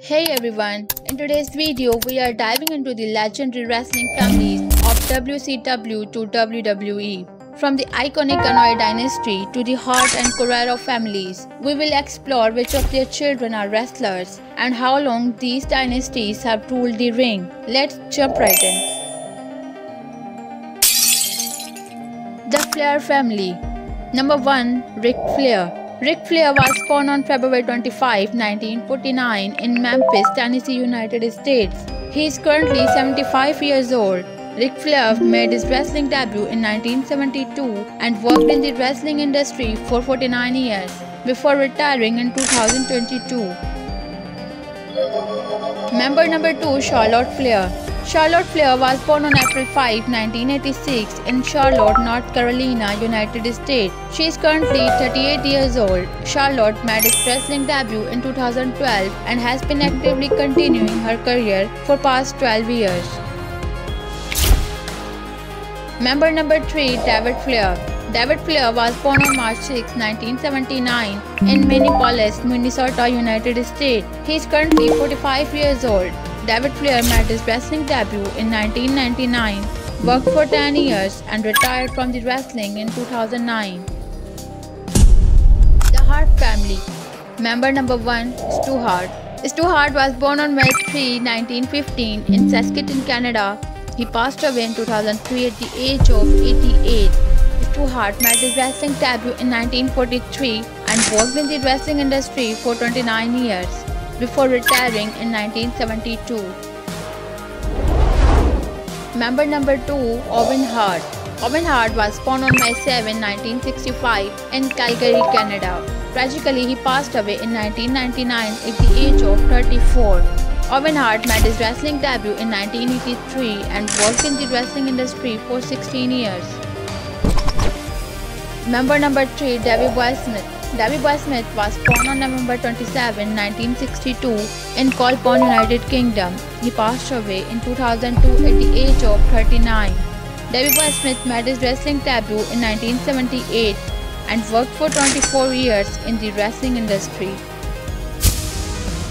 Hey everyone, in today's video we are diving into the legendary wrestling families of WCW to WWE. From the iconic Anoa'i dynasty to the Hart and Guerrero families, we will explore which of their children are wrestlers and how long these dynasties have ruled the ring. Let's jump right in. The Falir Family. Number 1. Ric Flair. Ric Flair was born on February 25, 1949 in Memphis, Tennessee, United States. He is currently 75 years old. Ric Flair made his wrestling debut in 1972 and worked in the wrestling industry for 49 years before retiring in 2022. Member number 2. Charlotte Flair. Charlotte Flair was born on April 5, 1986 in Charlotte, North Carolina, United States. She is currently 38 years old. Charlotte made her wrestling debut in 2012 and has been actively continuing her career for past 12 years. Member number 3. David Flair. David Flair was born on March 6, 1979 in Minneapolis, Minnesota, United States. He is currently 45 years old. David Flair made his wrestling debut in 1999, worked for 10 years and retired from the wrestling in 2009. The Hart Family. Member number 1. Stu Hart. Stu Hart was born on May 3, 1915 in Saskatoon, Canada. He passed away in 2003 at the age of 88. Stu Hart made his wrestling debut in 1943 and worked in the wrestling industry for 29 years before retiring in 1972. Member number 2. Owen Hart. Owen Hart was born on May 7, 1965 in Calgary, Canada. Tragically, he passed away in 1999 at the age of 34. Owen Hart made his wrestling debut in 1983 and worked in the wrestling industry for 16 years. Member number 3. Davey Boy Smith. Davey Boy Smith was born on November 27, 1962 in Colborne, United Kingdom. He passed away in 2002 at the age of 39. Davey Boy Smith made his wrestling debut in 1978 and worked for 24 years in the wrestling industry.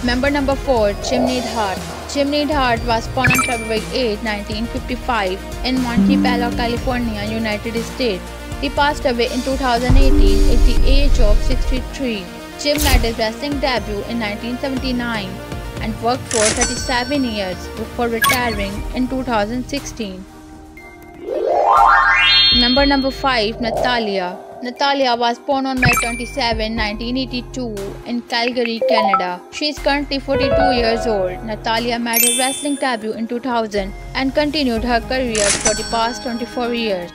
Member number 4. Jim Neil Hart. Jim Neil Hart was born on February 8, 1955 in Montebello, California, United States. He passed away in 2018 at the age of 63. Jim made his wrestling debut in 1979 and worked for 37 years before retiring in 2016. Member number 5. Natalia. Natalia was born on May 27, 1982 in Calgary, Canada. She is currently 42 years old. Natalia made her wrestling debut in 2000 and continued her career for the past 24 years.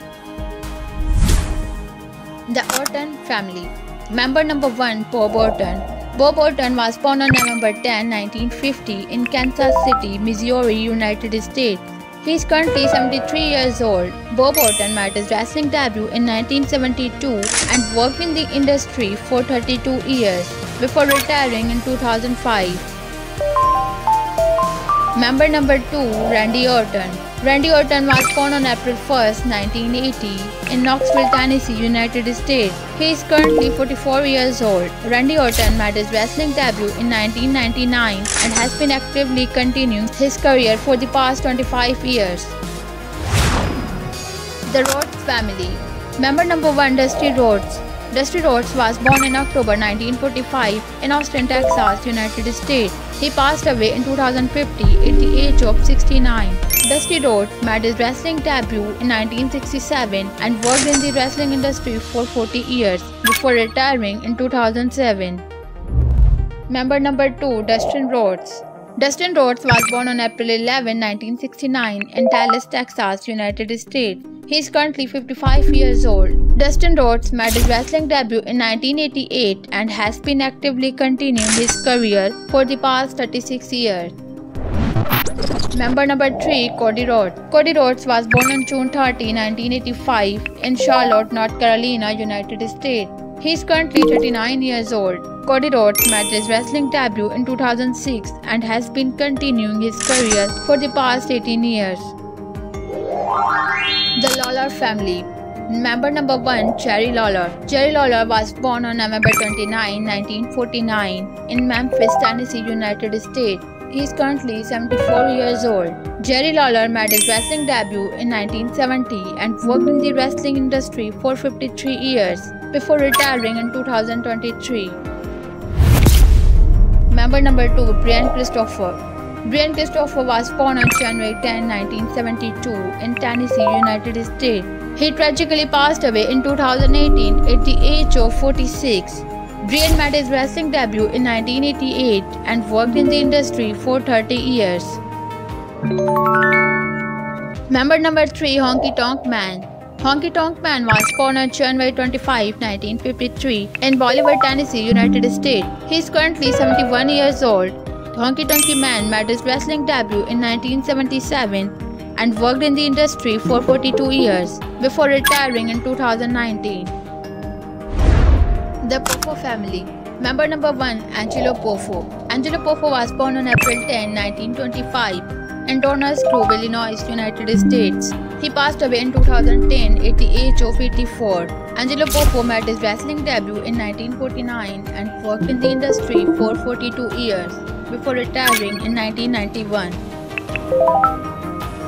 The Orton Family. Member number 1. Bob Orton. Bob Orton was born on November 10, 1950 in Kansas City, Missouri, United States. He is currently 73 years old. Bob Orton made his wrestling debut in 1972 and worked in the industry for 32 years before retiring in 2005. Member number 2. Randy Orton. Randy Orton was born on April 1, 1980 in Knoxville, Tennessee, United States. He is currently 44 years old. Randy Orton made his wrestling debut in 1999 and has been actively continuing his career for the past 25 years. The Rhodes Family. Member number 1. Dusty Rhodes. Dusty Rhodes was born in October 1945 in Austin, Texas, United States. He passed away in 2050 at the age of 69. Dusty Rhodes made his wrestling debut in 1967 and worked in the wrestling industry for 40 years before retiring in 2007. Member number 2. Dustin Rhodes. Dustin Rhodes was born on April 11, 1969 in Dallas, Texas, United States. He is currently 55 years old. Dustin Rhodes made his wrestling debut in 1988 and has been actively continuing his career for the past 36 years. Member number 3. Cody Rhodes. Cody Rhodes was born on June 30, 1985 in Charlotte, North Carolina, United States. He is currently 39 years old. Cody Rhodes made his wrestling debut in 2006 and has been continuing his career for the past 18 years. The Lawler Family. Member number 1, Jerry Lawler. Jerry Lawler was born on November 29, 1949 in Memphis, Tennessee, United States. He is currently 74 years old. Jerry Lawler made his wrestling debut in 1970 and worked in the wrestling industry for 53 years before retiring in 2023. Member number 2, Brian Christopher. Brian Christopher was born on January 10, 1972 in Tennessee, United States. He tragically passed away in 2018 at the age of 46. Brian made his wrestling debut in 1988 and worked in the industry for 30 years. Member number 3, Honky Tonk Man. Honky Tonk Man was born on January 25, 1953 in Bolivar, Tennessee, United States. He is currently 71 years old. Honky Tonk Man made his wrestling debut in 1977 and worked in the industry for 42 years before retiring in 2019. The Poffo Family. Member number 1, Angelo Poffo. Angelo Poffo was born on April 10, 1925 in Downers Grove, Illinois, United States. He passed away in 2010 at the age of 84. Angelo Poffo made his wrestling debut in 1949 and worked in the industry for 42 years before retiring in 1991.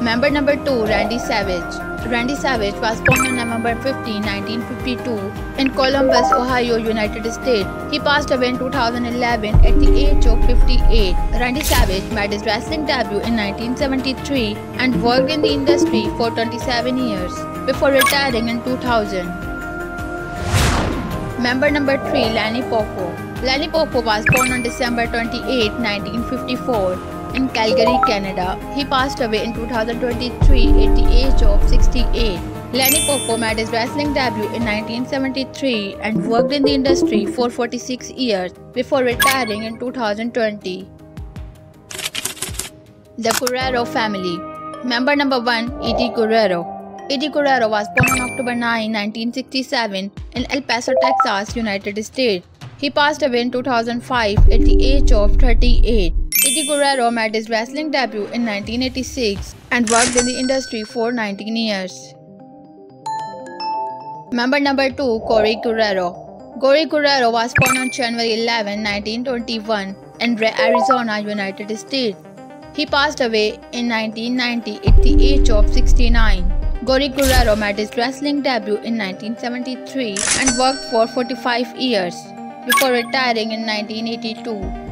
Member number 2, Randy Savage. Randy Savage was born on November 15, 1952 in Columbus, Ohio, United States. He passed away in 2011 at the age of 58. Randy Savage made his wrestling debut in 1973 and worked in the industry for 27 years before retiring in 2000. Member number 3, Lanny Poffo. Lanny Poffo was born on December 28, 1954 in Calgary, Canada. He passed away in 2023 at the age of 68. Lanny Poffo made his wrestling debut in 1973 and worked in the industry for 46 years before retiring in 2020. The Guerrero Family. Member number 1, Eddie Guerrero. Eddie Guerrero was born on October 9, 1967 in El Paso, Texas, United States. He passed away in 2005 at the age of 38. Eddie Guerrero made his wrestling debut in 1986 and worked in the industry for 19 years. Member number 2, Corey Guerrero. Corey Guerrero was born on January 11, 1921 in Arizona, United States. He passed away in 1990 at the age of 69. Corey Guerrero made his wrestling debut in 1973 and worked for 45 years before retiring in 1982.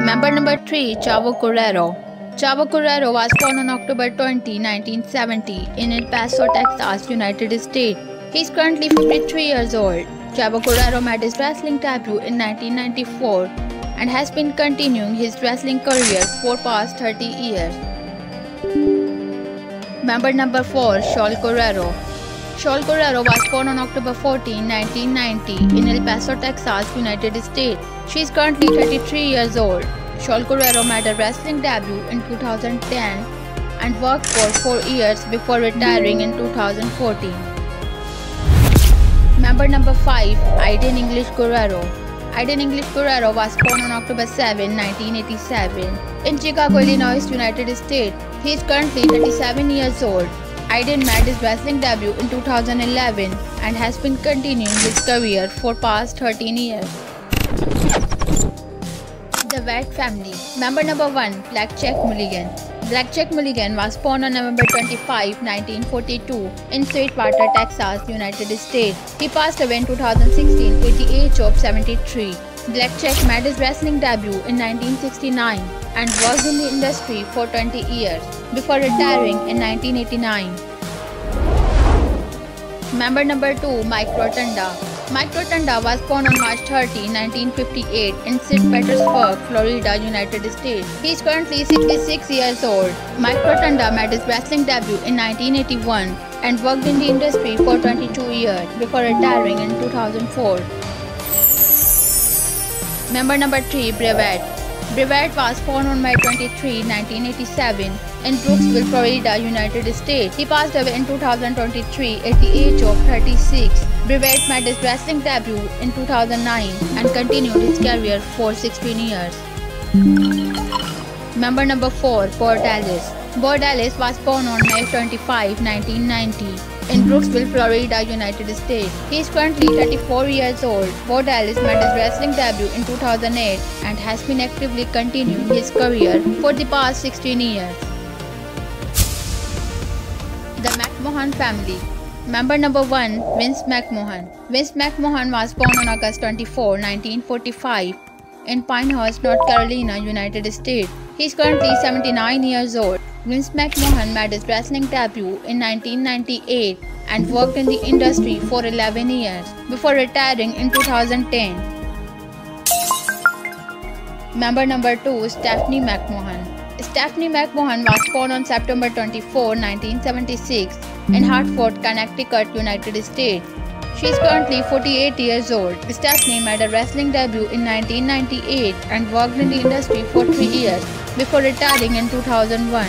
Member number 3, Chavo Guerrero. Chavo Guerrero was born on October 20, 1970 in El Paso, Texas, United States. He is currently 53 years old. Chavo Guerrero made his wrestling debut in 1994 and has been continuing his wrestling career for past 30 years. Member number 4, Shaul Guerrero. Shaul Guerrero was born on October 14, 1990 in El Paso, Texas, United States. She is currently 33 years old. Shaul Guerrero made her wrestling debut in 2010 and worked for 4 years before retiring in 2014. Member number 5, Eidting English Guerrero. Eidting English Guerrero was born on October 7, 1987 in Chicago, Illinois, United States. He is currently 37 years old. Eidting made his wrestling debut in 2011 and has been continuing his career for past 13 years. The Wyatt Family. Member number 1, Blackjack Mulligan. Blackjack Mulligan was born on November 25, 1942 in Sweetwater, Texas, United States. He passed away in 2016 at the age of 73. Blackjack made his wrestling debut in 1969 and worked in the industry for 20 years before retiring in 1989. Member number 2, Mike Rotunda. Mike Rotunda was born on March 30, 1958 in St. Petersburg, Florida, United States. He is currently 66 years old. Mike Rotunda made his wrestling debut in 1981 and worked in the industry for 22 years before retiring in 2004. Member number 3, Brevet. Brevet was born on May 23, 1987 in Brooksville, Florida, United States. He passed away in 2023 at the age of 36. Brevet made his wrestling debut in 2009 and continued his career for 16 years. Member number 4, Paul Dallas. Bo Dallas was born on May 25, 1990 in Brooksville, Florida, United States. He is currently 34 years old. Bo Dallas made his wrestling debut in 2008 and has been actively continuing his career for the past 16 years. The Mcmahon Family. Member number 1, Vince McMahon. Vince McMahon was born on August 24, 1945 in Pinehurst, North Carolina, United States. He is currently 79 years old. Vince McMahon made his wrestling debut in 1998 and worked in the industry for 11 years before retiring in 2010. Member number 2, Stephanie McMahon. Stephanie McMahon was born on September 24, 1976 in Hartford, Connecticut, United States. She is currently 48 years old. Stephanie made her wrestling debut in 1998 and worked in the industry for 3 years before retiring in 2001.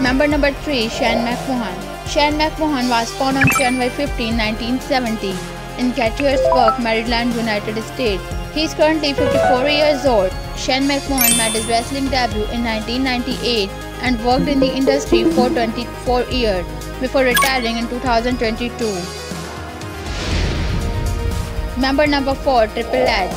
Member number 3, Shane McMahon. Shane McMahon was born on January 15, 1970 in Gettysburg, Maryland, United States. He is currently 54 years old. Shane McMahon made his wrestling debut in 1998 and worked in the industry for 24 years before retiring in 2022. Member number 4, Triple H.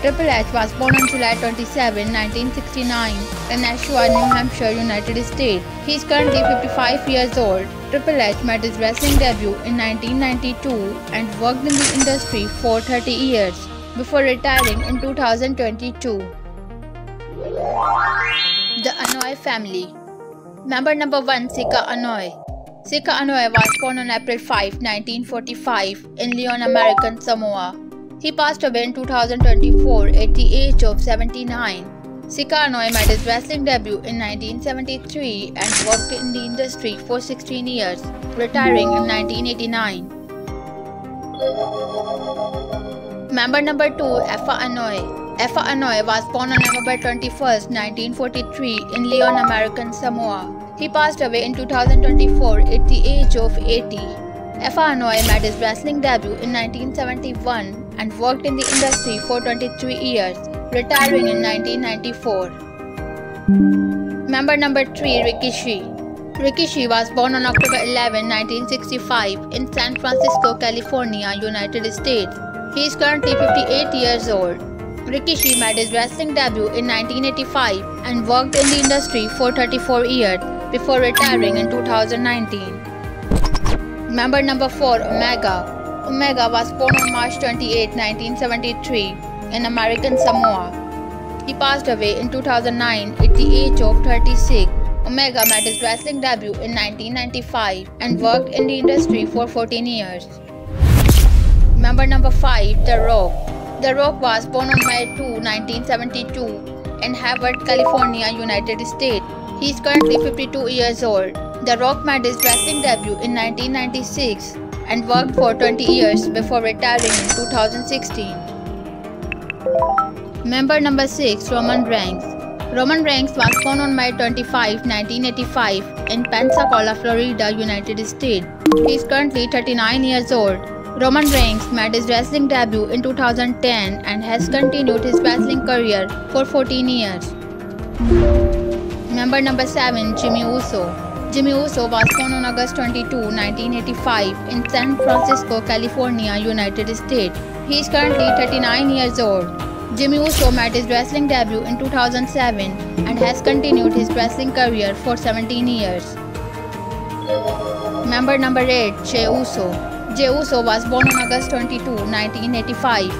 Triple H was born on July 27, 1969 in Nashua, New Hampshire, United States. He is currently 55 years old. Triple H made his wrestling debut in 1992 and worked in the industry for 30 years before retiring in 2022. The Anao'i Family. Member number 1, Sika Anoa'i. Sika Anoa'i was born on April 5, 1945 in Leon, American Samoa. He passed away in 2024 at the age of 79. Sika Anoa'i made his wrestling debut in 1973 and worked in the industry for 16 years, retiring in 1989. Member number 2, Effa Anoa'i. Effa Anoa'i was born on November 21, 1943 in Leon, American Samoa. He passed away in 2024 at the age of 80. Effa Anoa'i made his wrestling debut in 1971 and worked in the industry for 23 years, retiring in 1994. Member number 3, Rikishi. Rikishi was born on October 11, 1965 in San Francisco, California, United States. He is currently 58 years old. Rikishi made his wrestling debut in 1985 and worked in the industry for 34 years before retiring in 2019. Member number 4, Omega. Omega was born on March 28, 1973 in American Samoa. He passed away in 2009 at the age of 36. Omega made his wrestling debut in 1995 and worked in the industry for 14 years. Member number 5, The Rock. The Rock was born on May 2, 1972 in Hayward, California, United States. He is currently 52 years old. The Rock made his wrestling debut in 1996 and worked for 20 years before retiring in 2016. Member number 6, Roman Reigns. Roman Reigns was born on May 25, 1985 in Pensacola, Florida, United States. He is currently 39 years old. Roman Reigns made his wrestling debut in 2010 and has continued his wrestling career for 14 years. Member number 7, Jimmy Uso. Jimmy Uso was born on August 22, 1985 in San Francisco, California, United States. He is currently 39 years old. Jimmy Uso made his wrestling debut in 2007 and has continued his wrestling career for 17 years. Member number 8, Jey Uso. Jey Uso was born on August 22, 1985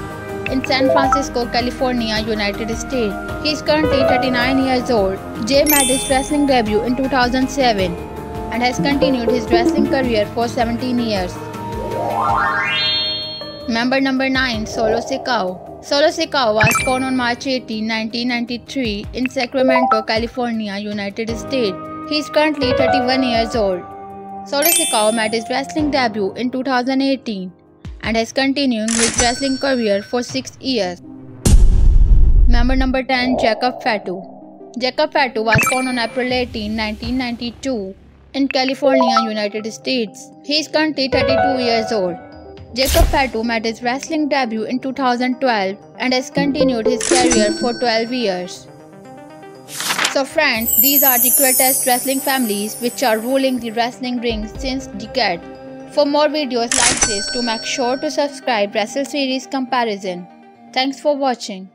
in San Francisco, California, United States. He is currently 39 years old. Jey made his wrestling debut in 2007 and has continued his wrestling career for 17 years. Member number 9, Solo Sikoa. Solo Sikoa was born on March 18, 1993 in Sacramento, California, United States. He is currently 31 years old. Solo Sikoa made his wrestling debut in 2018 and has continued his wrestling career for 6 years. Member number 10, Jacob Fatu. Jacob Fatu was born on April 18, 1992 in California, United States. He is currently 32 years old. Jacob Fatu made his wrestling debut in 2012 and has continued his career for 12 years. So friends, these are the greatest wrestling families which are ruling the wrestling ring since decade. For more videos like this, to make sure to subscribe Wrestle Series Comparison. Thanks for watching.